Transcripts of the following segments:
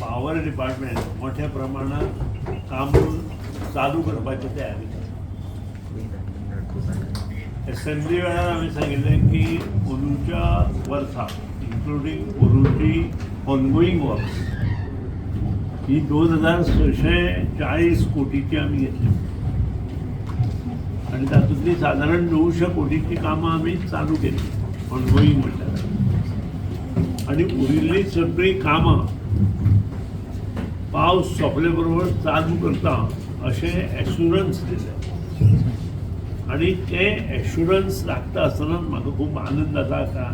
Power department मोठ्या प्रमाणात काम चालू करपाची तयारी असेंब्ली वेळार आम्ही सांगितलें की अंदूच्या वर्सा इन्क्लुडींग उरुची ऑनगोईंग वर्क्स ही 2640 कोटीची आम्ही घेतली आणि तातूंतली साधारण 900 कोटीची कामां आम्ही चालू केली ऑनगोईंग म्हटल्यार आणि उरिल्ली सगळी कामां पावस सोंपले बरोबर चालू करता अशें एश्युरन्स दिलें आणि ते एश्युरन्स लागता आसतना म्हाका खूब आनंद जाता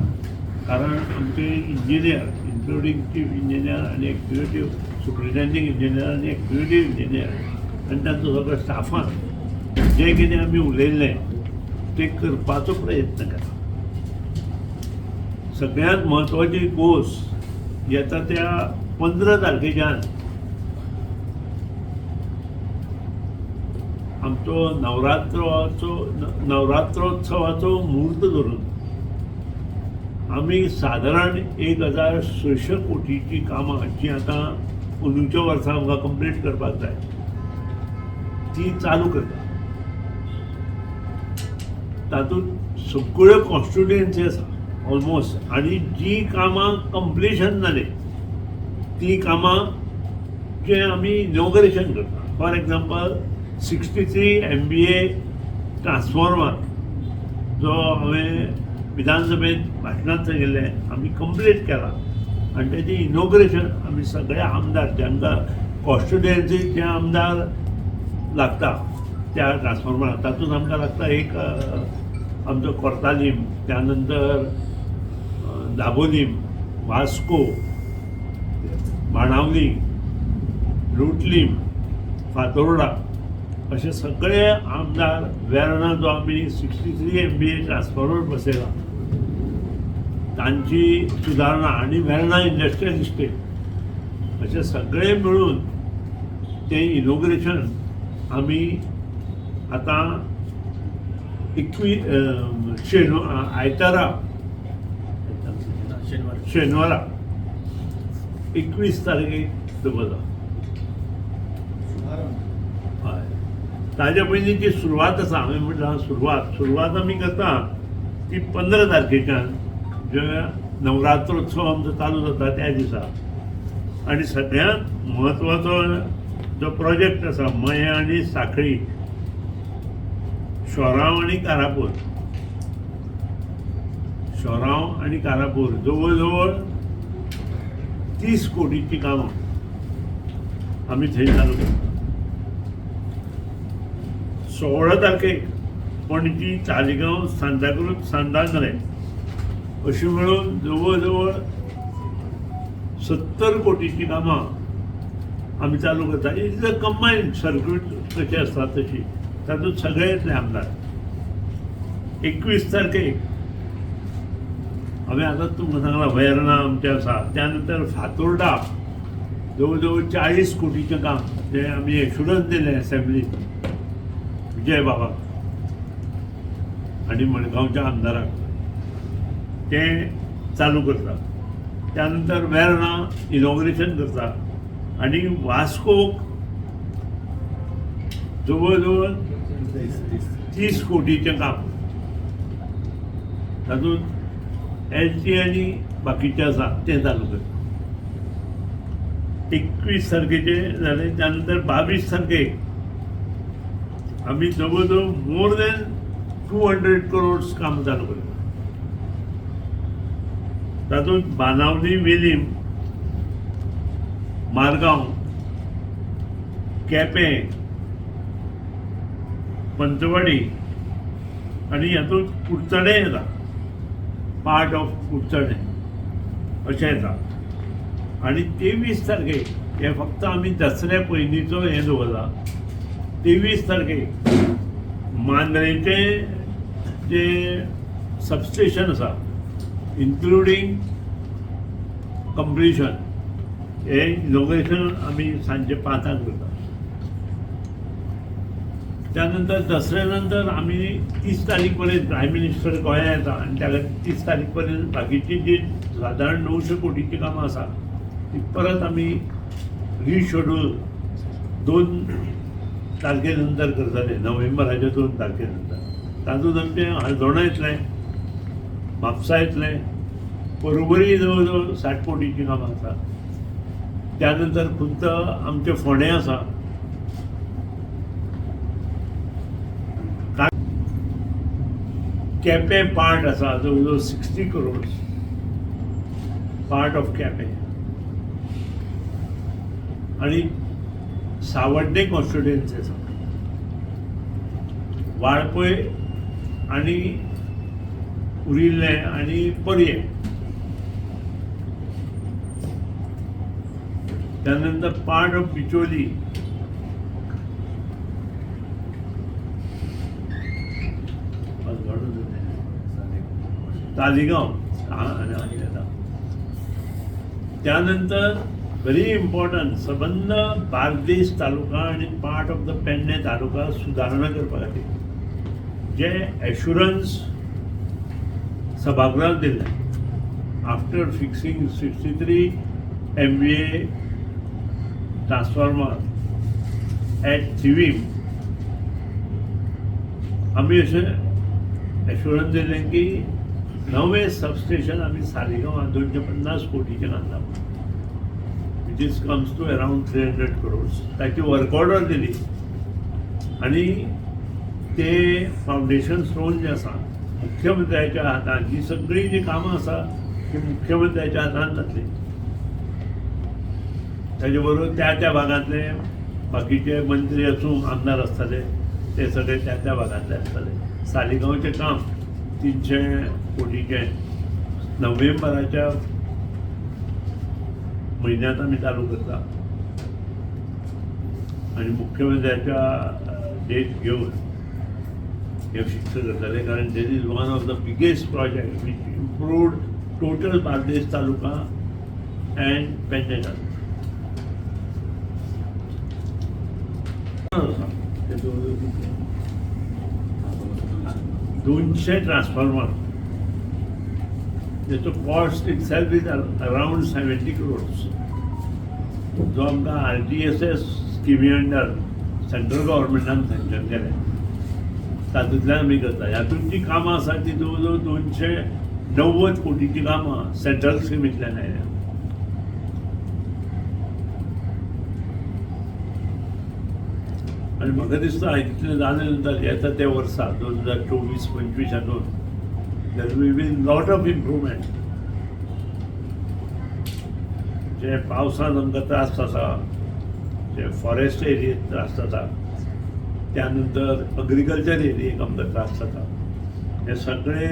कारण आमचे इंजिनियर इन्क्लुडींग चीफ इंजिनियर आनी एक्झिक्युटीव सुपरिटेंडिंग इंजिनियर आनी एक्झिक्युटीव इंजिनियर आनी तांचो सगळो स्टाफान जें कितें आमी उलयल्लें तें करपाचो प्रयत्न केला. सगळ्यांत म्हत्वाची गोश्ट येता त्या 15 तारखेच्यान आमचो नवरात्रोत्सवाचो मुहूर्त धरून आमी साधारण 1600 कोटीची कामां जी आतां अंदूच्या वर्सा आमकां कंप्लीट करपाक जाय ती चालू करता. तातूंत सगळ्यो कॉन्स्टिट्युएन्सी आसा ऑलमोस्ट आणि जी कामां कंप्लिशन जाली ती कामां जे आमी इनॉग्रेशन करता. फॉर एग्जाम्पल 63 MVA ट्रान्सफॉर्मर जो हांवें विधानसभेत भाशणांत सांगिल्लें आमी कंप्लीट केला आनी तेजें इनॉग्रेशन आमी सगळे आमदार जांकां कॉन्स्टिट्युएन्सीक जे आमदार लागता त्या ट्रान्सफॉर्मराक तातूंत आमकां लागता एक आमचो कोर्तालीम, त्यानंतर दाबोलीम, वास्को, बाणावली, लुटलीम, फातोर्डा असे सगळे आमदार वेर्णा जो आमी 63 MVA ट्रान्सफॉर्मर बसयला तांची सुदारणा आणि वेर्णा इंडस्ट्रियल इस्टेट असे सगळे मिळून ते इनॉग्रेशन आमी आतां शेनवारा 21 तारखेक दवरला. हय ताज्या पयलींची सुरवात आसा. हांवें म्हटलां सुरवात आमी करता ती 15 तारखेच्यान जे नवरात्रोत्सव आमचो चालू जाता त्या दिसा. आनी सगळ्यांत म्हत्वाचो जो प्रोजेक्ट आसा मये आनी साखळी शोरांव आनी कारापूर जवळ जवळ 30 कोटीची कामां आमी थंय चालू करता. 16 तारखेक पणजी, तालिगांव, सांताक्रूज, सांतांद्रे अशी मिळून जवळ जवळ 70 कोटीची कामां आमी चालू करता. इज अ कंबायन्ड सर्क्यूट कशी आसता तशी तातूंत सगळे येतले आमदार. 21 तारखेक हांवें आतां तुमकां सांगलां वेर्णा आमचें आसा. त्यानंतर फातोर्डा जवळ जवळ 40 कोटीचें काम जें आमी एश्युरन्स दिलें असेंब्लीक विजय बाबाक आनी मडगांवच्या आमदाराक तें चालू करता. त्यानंतर वेर्णा इनॉग्रेशन करता आनी वास्कोक जवळ जवळ 30 कोटीचें काम तातूंत LT आनी बाकीचे आसा तें चालू करता. 21 तारखेचे जाले. त्यानंतर 22 तारखेक आमी जवळ जवळ मोर दॅन 200 करोड्स काम चालू करता. तातूंत बाणावली, वेलीम, मारगांव, केपें, पंचवाडी आनी हातूंत कुडचडे येता. पार्ट ऑफ कुडचडे अशें येता. आनी 23 तारखेक हे फक्त आमी दसऱ्या पयलींचो हें दवरला. 23 तारखेक मांद्रेचें जे सबस्टेशन आसा इन्क्लुडींग कंप्लिशन हे इनॉग्रेशन आमी सांजे 5 करता. त्यानंतर दसऱ्यानंतर आमी 30 तारीख पर्यंत प्रायम मिनिस्टर गोंया येता आनी त्या 30 तारीख पर्यंत बाकीची जी साधारण 900 कोटीची कामां आसा ती परत आमी रिशेड्यूल 2 तारखेनंतर करतले, नोव्हेंबराच्या 2 तारखेनंतर. तातूंत आमचे हळदोणा येतलें, म्हापसा येतलें, पर्वरी जवळ जवळ 60 कोटीची कामां आसा. त्यानंतर खुद्द आमचे फोंडे आसा, केपें पार्ट आसा जवळ जवळ 60 करोड पार्ट ऑफ केपें. आणि सावड्डे कॉन्स्टिट्युएन्सी आसा, वाळपय आनी उरिल्लें आनी पर्ये. त्यानंतर पार्ट ऑफ बिचोली, तालिगांव. त्यानंतर व्हेरी इम्पॉर्टंट संबंध बार्देस तालुका आणि part of the Pedne taluka सुदारणा करपा खातीर जे एश्युरन्स सभागृहाक दिल्ले after fixing 63 MVA transformer at Thivim. आमी अशें एश्युरन्स दिलें की नवें सबस्टेशन आमी सालिगांवां 250 कोटीचें घालता, which is comes to around 300 crores. ताची वर्क ऑर्डर दिली आनी ते फावंडेशन स्टोन जे आसा मुख्यमंत्र्याच्या हातांत, ही सगळीं जी कामां आसा ती मुख्यमंत्र्याच्या हातांत जातली. ताचे बरोबर त्या भागांतले बाकीचे मंत्री आसूं आमदार आसतले ते सगळे त्या भागांतले आसतले. सालिगांवचें काम 300 कोटीचें नोव्हेंबराच्या म्हयन्यांत आमी चालू करता आनी मुख्यमंत्र्याच्या डेट घेवन हे फिक्स करतले. कारण that is one of the biggest project which improved total Bardez taluka and Pedne taluka. 200 transformer, त्याचो cost itself is around 70 crores. जो आमकां RDSS स्किमी अंडर सेंट्रल गव्हर्मेंटान सँक्शन केलें तातूंतल्यान आमी करता. हातूंत जी कामां आसा ती जवळ जवळ 290 कोटीची कामां सेंट्रल स्किमींतल्यान आयल्या. आनी म्हाका दिसता इतलें जाले नंतर येता त्या वर्सा 2024-25 हातूंत there will be lot of improvement. जे पावसान आमकां त्रास जाता, जे फॉरेस्ट एरियेक त्रास जाता, त्यानंतर अग्रिकल्चर एरियेक आमकां त्रास जाता, हे सगळे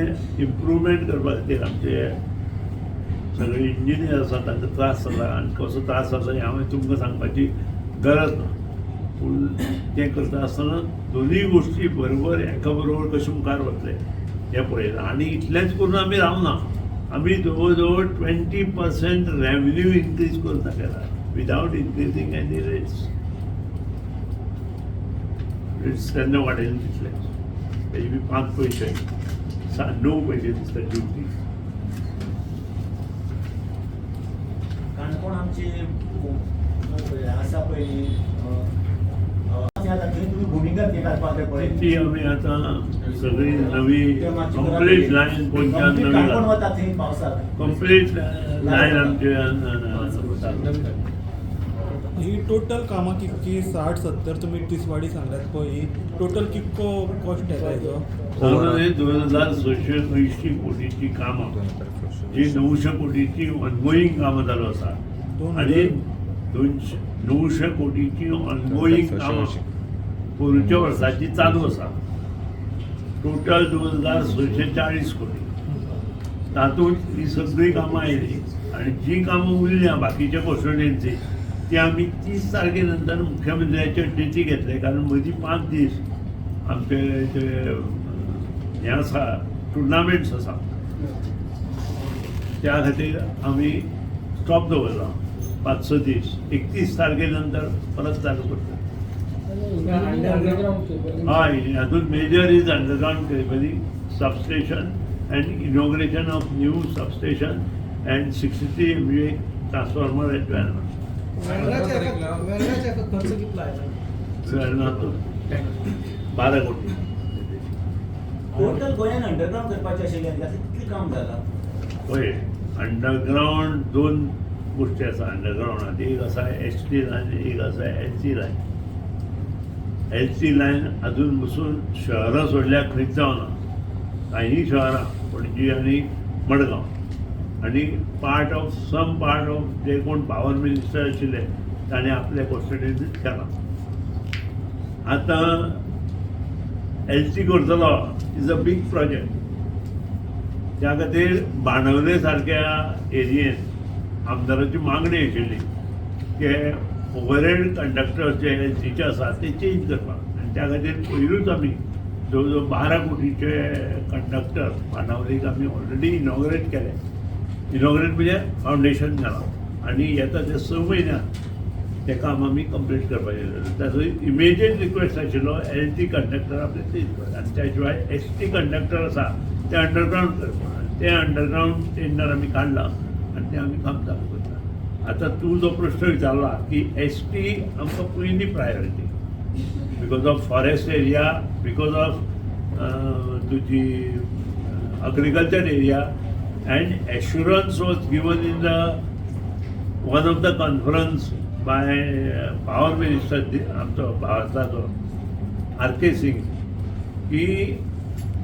इम्प्रुवमेंट करपा खातीर आमचे सगळे इंजिनियर आसा तांकां त्रास जाता. आनी कसो त्रास जाता हें हांवें तुमकां सांगपाची गरज ना. पूण तें करता आसतना दोनूय गोश्टी बरोबर एका बरोबर कशें मुखार वतले हें पळयलां. आनी इतलेंच करून आमी रावना, आमी जवळ जवळ 20% रेवन्यू इन्क्रीज करून दाखयला without increasing any rates. Rates केन्ना वाडयले दिसले तेजे बी 5 पैसे 9 पैसे दिसता ड्युटी. काणकोण आमची आसा पळय तुम्ही भूमिका ती आमी आतां सगळी नवी कंप्लीट लायन पोंच्यान नवी कंप्लीट लायन आमची ही टोटल कामां कितकी 60-70 तुमी तिसवाडी सांगल्यात पळय, ही टोटल कितको कॉस्ट येता हेजो? 2680 कोटीची कामां, जी 900 कोटीची ऑनगोईंग कामां चालू आसा आनी 900 कोटीची ऑनगोईंग कामां पोरूच्या वर्साची चालू आसा. टोटल 2640 कोटी. तातूंत ही सगळीं कामां आयली आनी जी कामां उरल्या बाकीच्या कॉन्स्टिट्युएन्सी ती आमी 30 तारखे नंतर मुख्यमंत्र्याचे डेटी घेतले. कारण मदीं 5 दीस आमचे हे आसा टुर्नामेंट्स आसा त्या खातीर आमी स्टॉप दवरला 5-6 दीस. 31 तारखे नंतर परत चालू करता. हय, हातूंत major is underground cabling, substation and inauguration of new substation and 63 MVA transformer at वेलमा. वेगळ्याचा खर्च कितला आहे? 12 कोटी. टोटल गोंयान अंडरग्राउंड करपाचें आशिल्लें तातूंत कितलें काम जालां? होय, अंडरग्राउंड 2 गोष्टी आसा अंडरग्राउंडात. एक आसा HT लायन, एक आसा LC लायन. LC लायन अजून पसून शहरां सोडल्यार खंयच जावना. काही शहरां पणजी आनी मडगांव आनी पार्ट ऑफ जे कोण पावर मिनिस्टर आशिल्ले ताणें आपल्या कॉन्स्टिट्युएन्सींत केलां. आतां LC करतलो इज अ बीग प्रोजेक्ट. त्या खातीर बाणवले सारक्या एरियेंत आमदाराची मागणी आशिल्ली की ओवरहेड कंडक्टर जे LCचे आसात ते चेंज करपाक. आनी त्या खातीर पयरूच आमी जवळ जवळ 12 कोटीचे कंडक्टर बाणावलेक आमी ऑलरेडी इनॉग्रेट केले. इनॉग्रेट म्हणजे फावंडेशन घालां आनी येता ते 6 म्हयन्यांत तें काम आमी कंप्लीट करपाचें. ताचो इमिजिएट रिक्वेस्ट आशिल्लो LC कंडक्टर आपले चेंज कर. आनी त्या शिवाय ST कंडक्टर आसा ते अंडरग्राउंड करपा. ते अंडरग्राउंड टेंडर आमी काडलां आनी तें आमी काम चालू करता. आतां तूं जो प्रश्न विचारला की ST आमकां पयली priority because of forest area, because of तुजी agriculture area, and assurance was given in one of the conference by power minister आमचो भारताचो RK सिंग की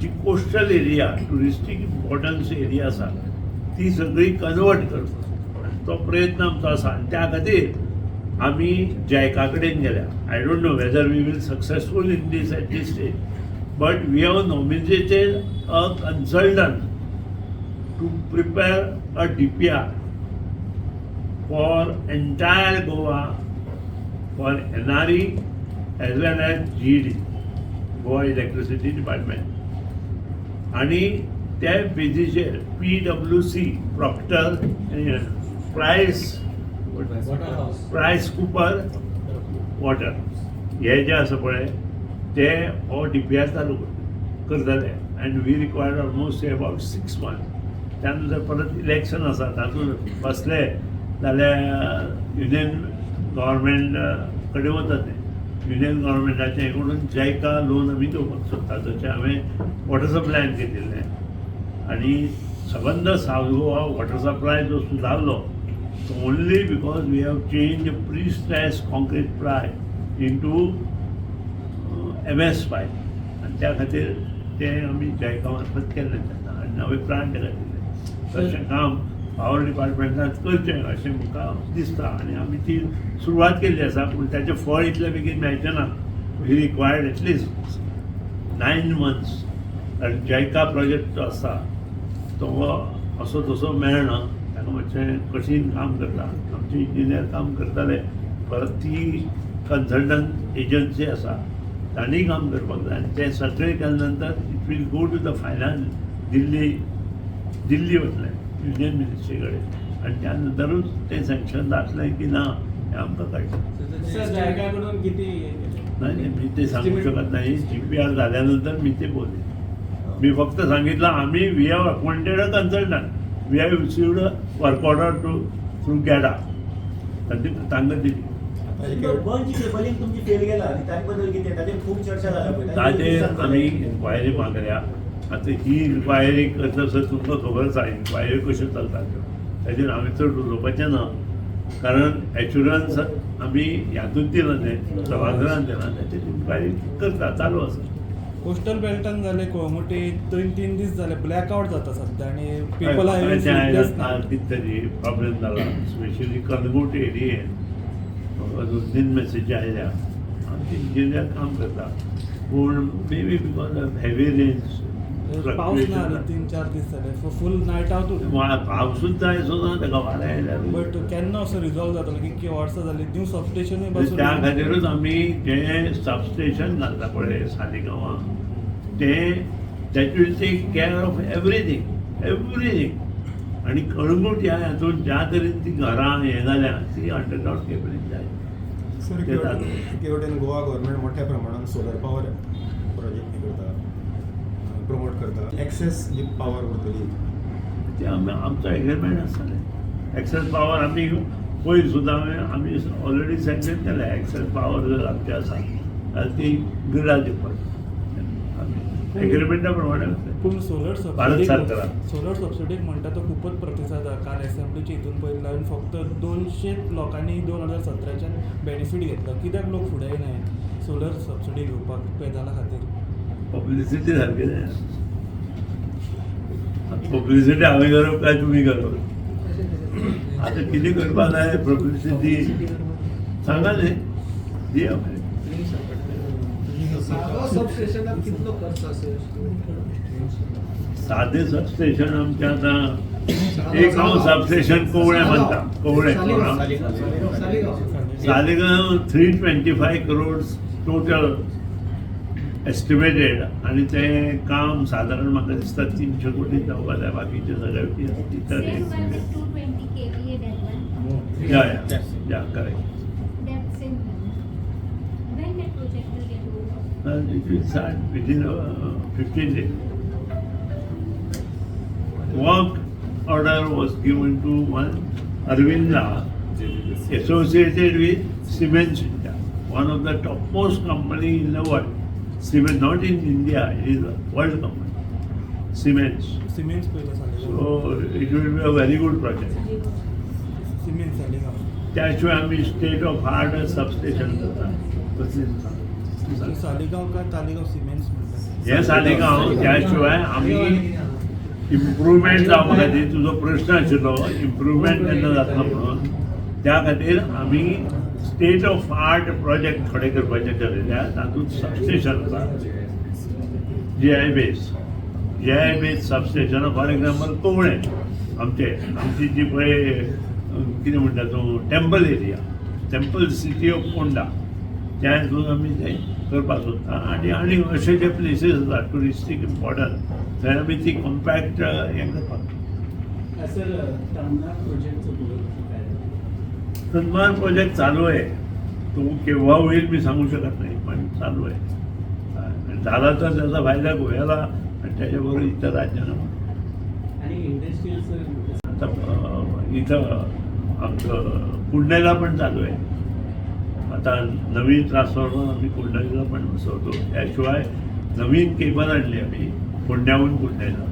जी कोस्टल एरिया टुरिस्टीक इम्पॉर्टन्स एरिया आसा ती सगळी कन्वर्ट करता. तो प्रयत्न आमचो आसा आनी त्या खातीर आमी जॅका कडेन गेल्या. I don't know whether we will successful in this at this stage, but we have nominated a consultant to prepare a DPR for entire Goa for NRE as well as GD, Goa Electricity Department. आणि त्या बेजीचेर PWC, Proctor, Price Cooper Water हे जे आसा पळय ते हो DPR चालू करतले. And we required almost about 6 months. त्यानंतर परत इलेक्शन आसा तातूंत बसले जाल्यार युनियन गव्हर्मेंट कडेन वता ते. युनियन गव्हर्मेंटाचें हे करून जायका लोन आमी घेवपाक सोदता. जशें हांवें वॉटर सप्लायन घेतिल्लें आनी सबंद सावथ गोवा वॉटर सप्लाय जो सुदारलो only because we have change pre stress concrete ply into MS pipe. आनी त्या खातीर तें आमी जायका मार्फत केल्लें तेन्ना आनी नवे प्लांट घातिल्ले. तशें काम पावर डिपार्टमेंटान करचें अशें म्हाका दिसता आनी आमी ती सुरवात केल्ली आसा. पूण ताचें फळ इतलें बेगीन मेळचें ना. We required at least 9 months. आनी जायका प्रोजेक्ट जो आसा तो असो तसो मेळना. ताका मातशें कठीण काम करता. आमचे इंजिनियर काम करताले परत ती कन्सल्टंट एजन्सी आसा तांणी काम करपाक जाय आनी तें सगळें केल्या नंतर it will go to the final Delhi वतलें युनियन मिनिस्ट्री कडेन आनी त्या नंतरूच तें सँक्शन जातलें की ना हें आमकां कळटा. जायकाकडून किती? नाही मी ते सांगू शकत नाही. GPR झाल्यानंतर मी ते बोलेन. मी फक्त सांगितलं आम्ही we have appointed a consultant, we have received a work order through गॅडा. तांकां दिली. बंदची केबलिंग तुमची फेल गेला आनी ताचे बद्दल कितें ताचेर खूब चर्चा जाल्या पळय. ताचेर आमी इन्क्वायरी मागल्या. आतां ही इन्क्वायरी करता तुमकां खबर आसा इन्क्वायरी कश्यो चलतात ताचेर हांवें चड उलोवपाचें ना. कारण एश्युरन्स आमी ह्यातून दिला न्ही सभाघरांत दिला ताचेर इन्क्वायरी करता चालू आसा. कोस्टल बेल्टान जाले मोठे 2-3 दीस जाले ब्लॅकआउट जाता सध्या आणि पीपल कितें तरी प्रॉब्लेम जाला स्पेशली कनगूट एरियेन. 2-3 मेसेजी आयल्या. आमचे इंजिनियर काम करता पूण maybe because of heavy rains पावस ना 3-4 दीस जाले फूल नायट आवट. पावसूच जाय असो ना ताका वारें आयल्यार. बट केन्ना असो रिजॉल्व जातलो कितकी वर्सां जाली न्यू सबस्टेशनूय बसून. त्या खातीरूच आमी जें सबस्टेशन घालता पळय सालिगांवां तें that will take care of everything. आनी कळंगूट ह्या हातूंत ज्या तरेन ती घरां हें जाल्या ती अंडरग्राउंड केबलिंग जाय. सर केवटेन गोवा गव्हर्मेंट मोठ्या प्रमाणात सोलर पॉवर प्रोजेक्ट करता, प्रमोट करता. एक्सेस जी पॉवर उरतली ते आमचो एग्रीमेंट आसतलें. एक्सेस पॉवर आमी पयर सुद्दां आमी ऑलरेडी सँक्शन केल्या एक्सेल पावर जर आमची आसा जाल्यार ती ग्रिडार दिवपाची एग्रिमेंटा प्रमाणे पूण सोलर भारत सरकारान सबसिडीक म्हणटा तो खूपच प्रतिसाद आहा. काल एसेंब्लीचे हितून पळयलें हांवें फक्त 200 लोकांनी 2017च्यान बेनिफीट घेतला. कित्याक लोक फुडें येनाय सोलर सबसिडी घेवपाक पेदाला खातीर? पब्लिसिटी सारकी जाय. पब्लिसिटी हांवें करप काय तुमी करप? आतां कितें करपा जाय पब्लिसिटी सांगा न्ही दिया सबस्टेशनाक कितलो खर्च असेल? साधे सबस्टेशन आमचें आतां एक हांव सबस्टेशन कोवळें म्हणटा कोवळें सालिगांव 325 crores टोटल एस्टिमेटेड आनी तें काम सादारण म्हाका दिसता 300 कोटी जावपा जाय. बाकीचे सगळे इतर Same one with 220 kVA that one. या correct. That same one. When that project will get over? It will start within 15 days. Work order was given to one Arvinda associated with Siemens India, one of the topmost company in the world. Siemens, not in India, it is a world company. Siemens. Cements पळयला Saligao. So it will be a very good project. Cement Saligao. त्याशिवाय आम्ही state of art substation करतात. सालिगांव का Taleigao cements म्हणटा. हे सालिगांव त्याशिवाय आम्ही improvement जावपा खातीर तुजो प्रश्न आशिल्लो इम्प्रुवमेंट केन्ना जातलो म्हणून त्या खातीर आमी स्टेट ऑफ आर्ट प्रोजेक्ट थोडे करपाचे ठरयल्या. तातूंत सबस्टेशन आसा GI base substation for example कोवळें आमची जी पळय कितें म्हणटा तूं temple area temple city of Ponda त्या हितून आमी तें करपाक सोदता आनी अशे जे प्लेसीस आसा ट्युरिस्टीक इम्पॉर्टंट थंय आमी ती कॉम्पॅक्ट हें करपाक. सर तमना प्रोजेक्टचं पुढे काय? सन्मान प्रोजेक्ट चालू आहे. तो केव्हा होईल मी सांगू शकत नाही पण चालू आहे. झाला तर त्याचा फायदा गोव्याला आणि त्याच्याबरोबर इतर राज्यांना होईल. आणि इंडस्ट्रीयलचं आता इथं आमचं पुण्याला पण चालू आहे. आता नवीन ट्रान्सफॉर्मर आम्ही पुण्याला पण बसवतो. त्याशिवाय नवीन केबल आणली आम्ही पुण्याहून पुण्याला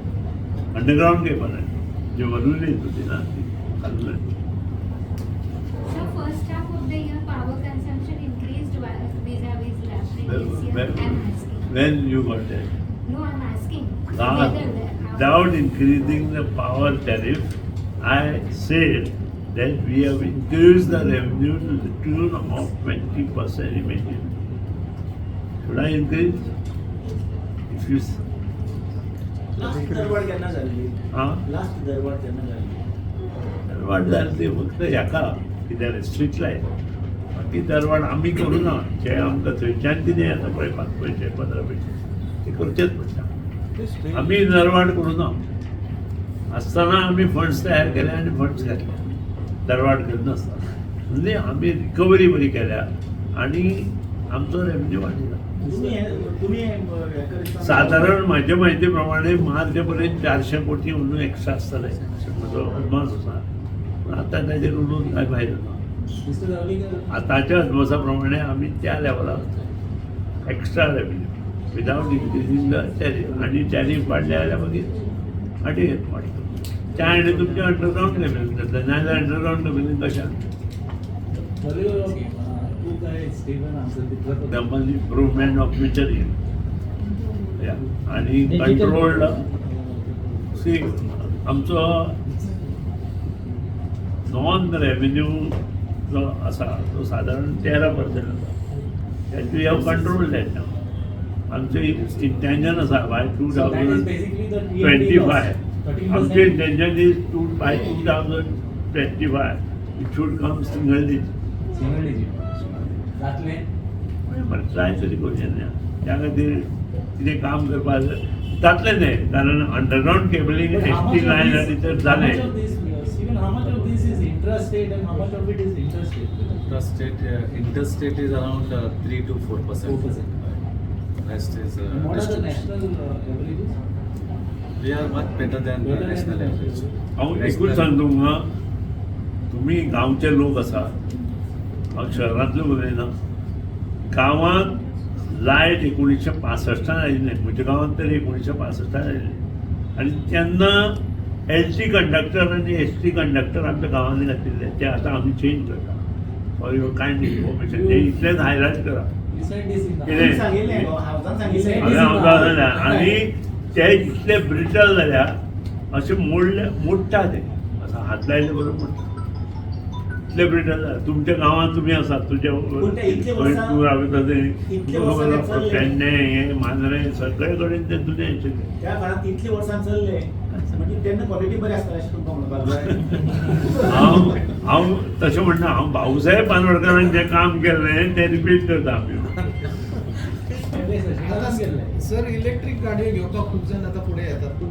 अंडरग्राऊंड केबल आणली जे वरून येत होती ना ती खालून आणली. So first half of the year power consumption increased vis-a-vis last previous year. I'm asking. When you got that? No, I'm asking. Now, Whether the- without increasing the power tariff, I said that we have increased the revenue to the tune of 20% immediately. Should I increase? If you last दरवाढ केन्ना जाल्ली? Last दरवाढ केन्ना जाल्ली? दरवाड जाली ती फक्त हेका कित्याक स्ट्रीट लायट बाकी दरवाड आमी करूना. जे आमकां थंयच्यान कितें येता पळय 5 पैसे 15 पैसे ते करचेच पडटा. आमी दरवाड करूना. आसतना आमी फंड्स तयार केले आनी फंड्स घातले. दरवाड करनासतना म्हणजे आमी रिकवरी बरी केल्या आनी आमचो रेवन्यू वाडला. तुम्ही हे करता- साधारण म्हाजे म्हायती प्रमाणे मार्च पर्यंत 400 कोटी म्हणून एक्स्ट्रा आसतले म्हजो अदमास आसा. पूण आतां ताजेर उलोवन कांय फायदो ना. मिस्टर धावलीकर आतांच्या अदमासा प्रमाणे आमी त्या लेवलार extra revenue without increasing the tariff आनी टॅरीफ वाडले जाल्यार मागीर आनी वाडटा. त्या आनी तुमचें अंडरग्रावंड लेवलींग जाता नाजाल्यार अंडरग्रावंड लेवलींग कशा तू काय स्टेबल आन्सर दितलो? डबल इम्प्रुवमेंट ऑफ मटेरियल आणि कंट्रोल्ड सी आमचो नॉन रेवन्यू जो आसा तो सादारण 13% आसा. That we have control that now. आमचें इंटेन्शन आसा बाय 2025 आमचें intention is by 2025 it should come single digit. जातलें? ट्राय तरी करूया ना. त्या खातीर कितें काम करपाक जातलें न्ही कारण अंडरग्रावंड केबलींग एसटी लायन आनी तर जालें. How much of this is intrastate and how much of it is interstate? Interstate is around 3 to 4%. 4%. Rest is And what are the distribution. national averages? We are much better than the national average. हांव एकूच सांगता तुमकां तुम्ही गांवचे लोक आसात, म्हाका शहरांतले उलयना. गांवांत लायट 1965 आयिल्लें, म्हज्या गांवांत तरी 1965 आयिल्लें. आनी तेन्ना LT कंडक्टर आनी ST कंडक्टर आमच्या गांवांनी घातिल्ले, ते आतां आमी चेंज करता. फॉर युअर कायंड इन्फॉर्मेशन, ते इतलेंच हायलायट करा. कितें? सांगितलें गो, हांवसान सांगितलें. हांवें जाल्या आनी ते इतले ब्रिटल जाल्या, अशें मोडटा ते, असं हात लायले बरोबर मोडटा. इतले ब्रिटल जाल्या. तुमच्या गांवांत तुमी आसात, तुज्या पूण ते इतले वर्सां- तूं रावता इतले वर्सां ते चल्ले. पेडणे हे मांद्रे सगळे कडेन ते तुजें आशिल्लें. त्या काळात इतले वर्सां चल्ले म्हणजे तेन्ना क्वॉलिटी बरी आसता अशें तुमकां म्हणपाक जाय. हांव तशें म्हणटा, हांव भाऊसाहेब बांदोडकरान जें काम केल्लें तें रिपीट करता आमी. सर इलेक्ट्रिक गाडयो घेवपाक खूब जाण आतां फुडें येतात.